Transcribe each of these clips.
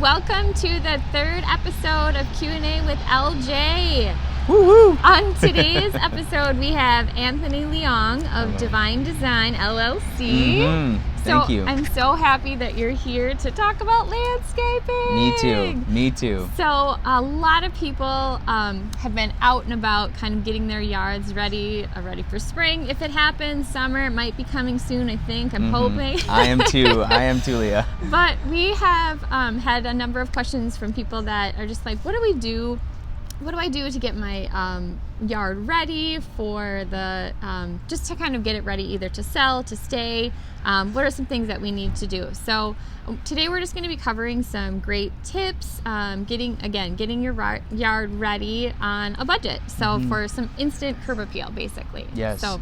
Welcome to the third episode of Q&A with LJ. Woo-hoo. On today's episode, we have Anthony Leong of Divine Design, LLC. Thank you. I'm so happy that you're here to talk about landscaping. Me too. So a lot of people have been out and about kind of getting their yards ready for spring. If it happens, summer, it might be coming soon, I think. I'm hoping. I am too, Leah. But we have had a number of questions from people that are just like, what do we do? What do I do to get my yard ready for the, just to kind of get it ready either to sell, to stay? What are some things that we need to do? So today we're just going to be covering some great tips, getting your yard ready on a budget. So for some instant curb appeal, basically. Yes. So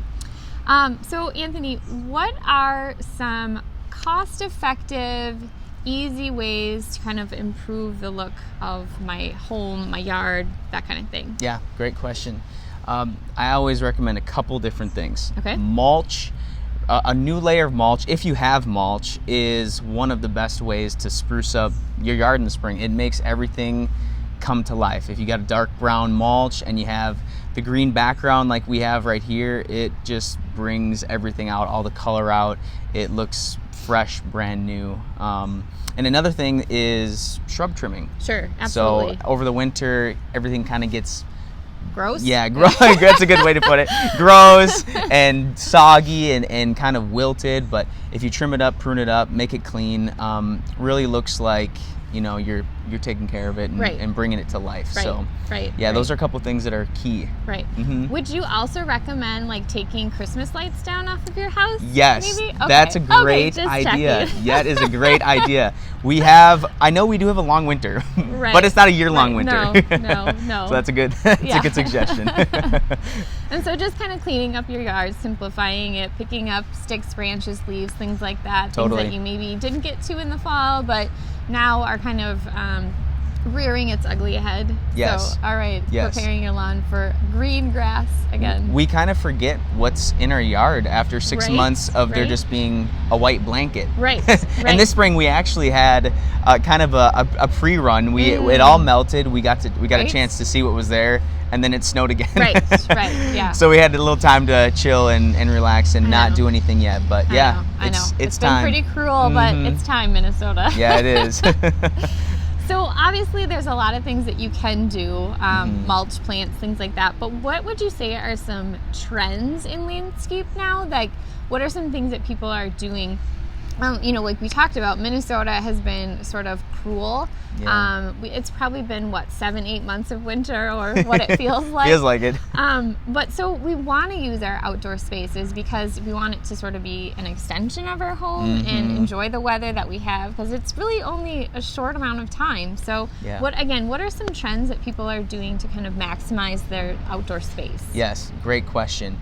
Anthony, what are some cost-effective, easy ways to kind of improve the look of my home, my yard, that kind of thing? Yeah, great question. I always recommend a couple different things. Okay. Mulch, a new layer of mulch, if you have mulch, is one of the best ways to spruce up your yard in the spring. It makes everything come to life. If you got a dark brown mulch and you have the green background like we have right here, it just brings everything out, all the color out. It looks fresh, brand new. And another thing is shrub trimming. Sure, absolutely. So over the winter, everything kind of gets gross. Yeah, that's a good way to put it. Gross and soggy and kind of wilted. But if you trim it up, prune it up, make it clean, really looks like you're taking care of it and bringing it to life. Those are a couple things that are key. Right. Would you also recommend like taking Christmas lights down off of your house? Yes, maybe? Okay. That's a great idea. Yeah, it is a great idea. I know we do have a long winter, but it's not a year-long winter. No. So that's a good suggestion. And so just kind of cleaning up your yard, simplifying it, picking up sticks, branches, leaves, things like that. Totally. Things that you maybe didn't get to in the fall, but now are kind of rearing its ugly head. Yes. So, all right, yes. Preparing your lawn for green grass again. We kind of forget what's in our yard after 6 months of there just being a white blanket. Right. And this spring we actually had kind of a pre-run. It all melted. We got a chance to see what was there, and then it snowed again. Right, yeah. So we had a little time to chill and relax and not do anything yet. But I know. It's time. been pretty cruel, but it's time, Minnesota. Yeah, it is. So obviously there's a lot of things that you can do, mulch, plants, things like that. But what would you say are some trends in landscape now? Like, what are some things that people are doing? Like we talked about, Minnesota has been sort of cruel. Yeah. It's probably been 7-8 months of winter, or what it feels like. Feels like it. But so we want to use our outdoor spaces because we want it to sort of be an extension of our home and enjoy the weather that we have, because it's really only a short amount of time. So what are some trends that people are doing to kind of maximize their outdoor space? Yes, great question.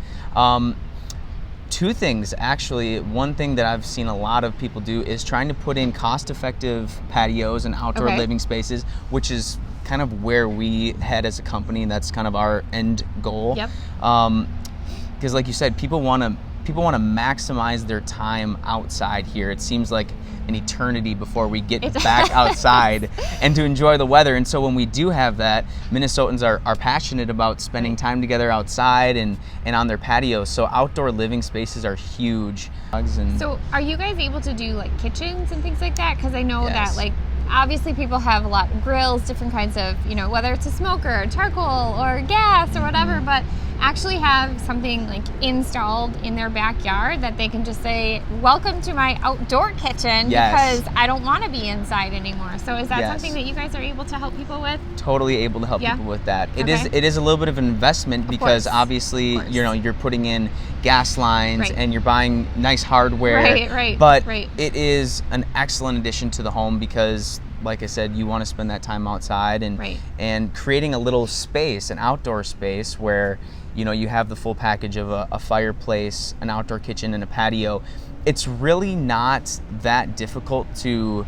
Two things, actually. One thing that I've seen a lot of people do is trying to put in cost-effective patios and outdoor living spaces, which is kind of where we head as a company, and that's kind of our end goal. Yep. Because like you said, people want to maximize their time outside here. It seems like an eternity before we get back outside and to enjoy the weather. And so when we do have that, Minnesotans are passionate about spending time together outside and on their patios. So outdoor living spaces are huge. So are you guys able to do like kitchens and things like that? Because I know that like obviously people have a lot of grills, different kinds of, whether it's a smoker, charcoal, or gas or whatever, but actually have something like installed in their backyard that they can just say, welcome to my outdoor kitchen, because I don't want to be inside anymore. So is that something that you guys are able to help people with? Totally able to help people with that. It is a little bit of an investment because obviously you're putting in gas lines and you're buying nice hardware. But it is an excellent addition to the home because, like I said, you want to spend that time outside and creating a little space, an outdoor space where you have the full package of a fireplace, an outdoor kitchen, and a patio. It's really not that difficult to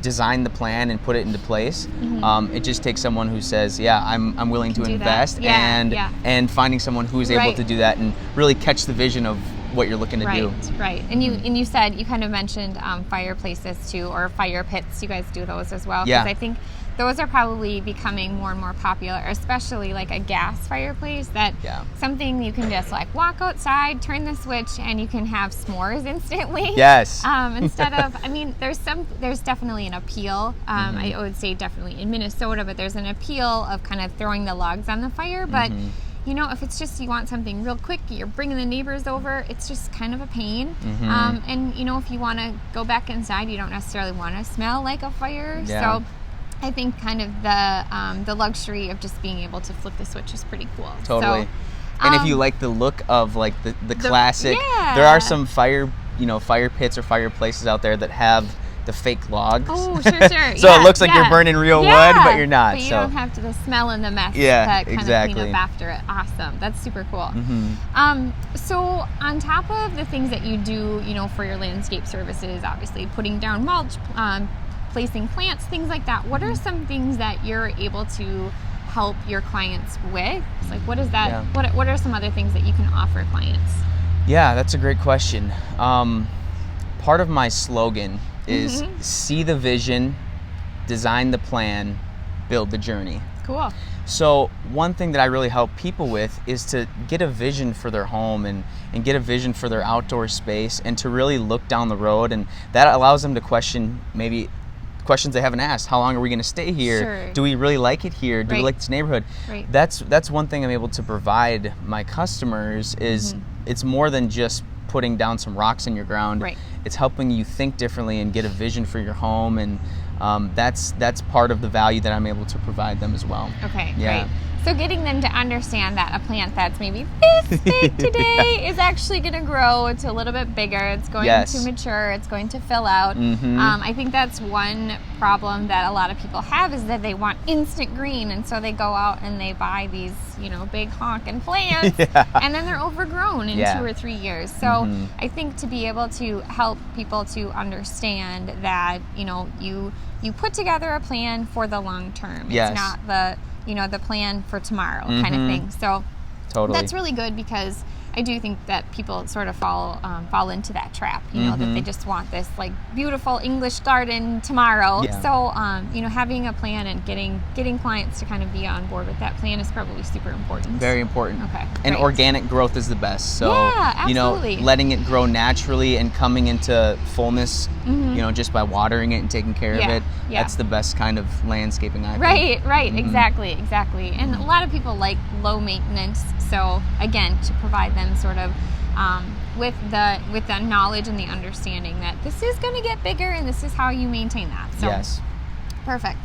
design the plan and put it into place. It just takes someone who says, I'm willing to invest, and finding someone who's able to do that and really catch the vision of what you're looking to do. Right. And you said, you kind of mentioned fireplaces too, or fire pits. You guys do those as well? Yeah. Because I think those are probably becoming more and more popular, especially like a gas fireplace. Something you can just like walk outside, turn the switch, and you can have s'mores instantly. Yes. Instead of, I mean, there's definitely an appeal. I would say definitely in Minnesota, but there's an appeal of kind of throwing the logs on the fire. But you know, if it's just you want something real quick, you're bringing the neighbors over, it's just kind of a pain. And you know, if you want to go back inside, you don't necessarily want to smell like a fire. So I think kind of the luxury of just being able to flip the switch is pretty cool. Totally. So, and if you like the look of like the classic, there are some fire pits or fireplaces out there that have the fake logs. Oh, sure. So it looks like you're burning real wood, but you're not. But you don't have the smell and the mess that kind of clean up after it. Awesome. That's super cool. So on top of the things that you do, you know, for your landscape services, obviously putting down mulch, placing plants, things like that, what are some things that you're able to help your clients with? It's like, what is that? What are some other things that you can offer clients? Yeah, that's a great question. Part of my slogan is see the vision, design the plan, build the journey. Cool. So one thing that I really help people with is to get a vision for their home and get a vision for their outdoor space, and to really look down the road, and that allows them to question maybe questions they haven't asked. How long are we going to stay here? Sure. Do we really like it here? Do we like this neighborhood? That's one thing I'm able to provide my customers is it's more than just putting down some rocks in your ground. It's helping you think differently and get a vision for your home, and that's part of the value that I'm able to provide them as well. Okay, great. So getting them to understand that a plant that's maybe this big today is actually going to grow. It's a little bit bigger. It's going to mature. It's going to fill out. I think that's one problem that a lot of people have, is that they want instant green, and so they go out and they buy these, you know, big honking plants, and then they're overgrown in 2 or 3 years. So I think to be able to help people to understand that, you know, you put together a plan for the long term. It's not the plan for tomorrow kind of thing. So that's really good, because I do think that people sort of fall into that trap, you know, that they just want this like beautiful English garden tomorrow. So, you know, having a plan and getting clients to kind of be on board with that plan is probably super important. Very important. Okay. And organic growth is the best. So, absolutely. You know, letting it grow naturally and coming into fullness, you know, just by watering it and taking care of it. That's the best kind of landscaping, I think. Right. Exactly. And a lot of people like low maintenance. So again, to provide them sort of with the knowledge and the understanding that this is going to get bigger and this is how you maintain that. So, perfect.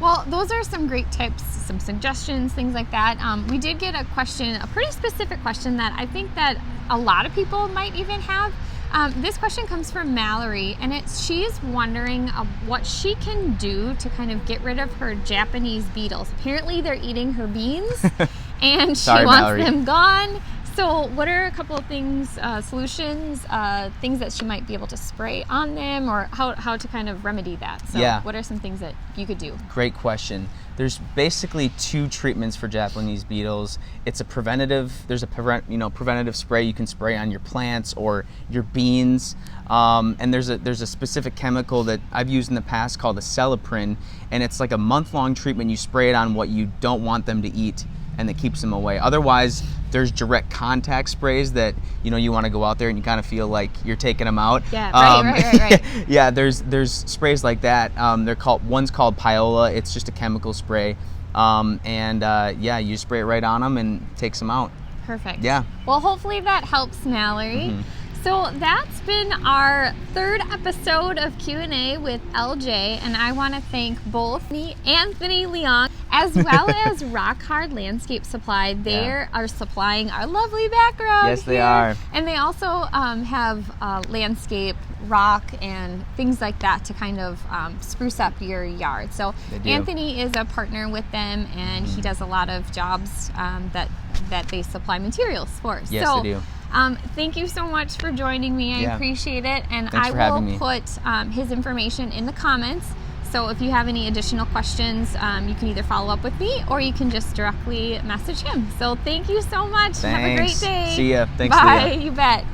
Well, those are some great tips, some suggestions, things like that. We did get a question, a pretty specific question that I think that a lot of people might even have. This question comes from Mallory, and she's wondering what she can do to kind of get rid of her Japanese beetles. Apparently they're eating her beans, and she wants them gone. So what are a couple of things, solutions, things that she might be able to spray on them, or how to kind of remedy that? So what are some things that you could do? Great question. There's basically 2 treatments for Japanese beetles. It's a preventative. There's a preventative spray you can spray on your plants or your beans, and there's a specific chemical that I've used in the past called acelepryn, and it's like a month-long treatment. You spray it on what you don't want them to eat, and it keeps them away. Otherwise, there's direct contact sprays that, you know, you want to go out there and you kind of feel like you're taking them out. Right. Yeah, there's sprays like that. One's called Piola. It's just a chemical spray, you spray it right on them and it takes them out. Perfect. Yeah. Well, hopefully that helps, Mallory. So that's been our 3rd episode of Q&A with LJ, and I want to thank both Anthony Leong as well as Rock Hard Landscape Supply. They are supplying our lovely background. Yes, they are. And they also have landscape rock and things like that to kind of spruce up your yard. So Anthony is a partner with them, and he does a lot of jobs that they supply materials for. Yes, they do. Thank you so much for joining me. I appreciate it. And Thanks for having me. put his information in the comments. So if you have any additional questions, you can either follow up with me or you can just directly message him. So thank you so much. Thanks. Have a great day. See ya. Thanks, Bye. Leah. You bet.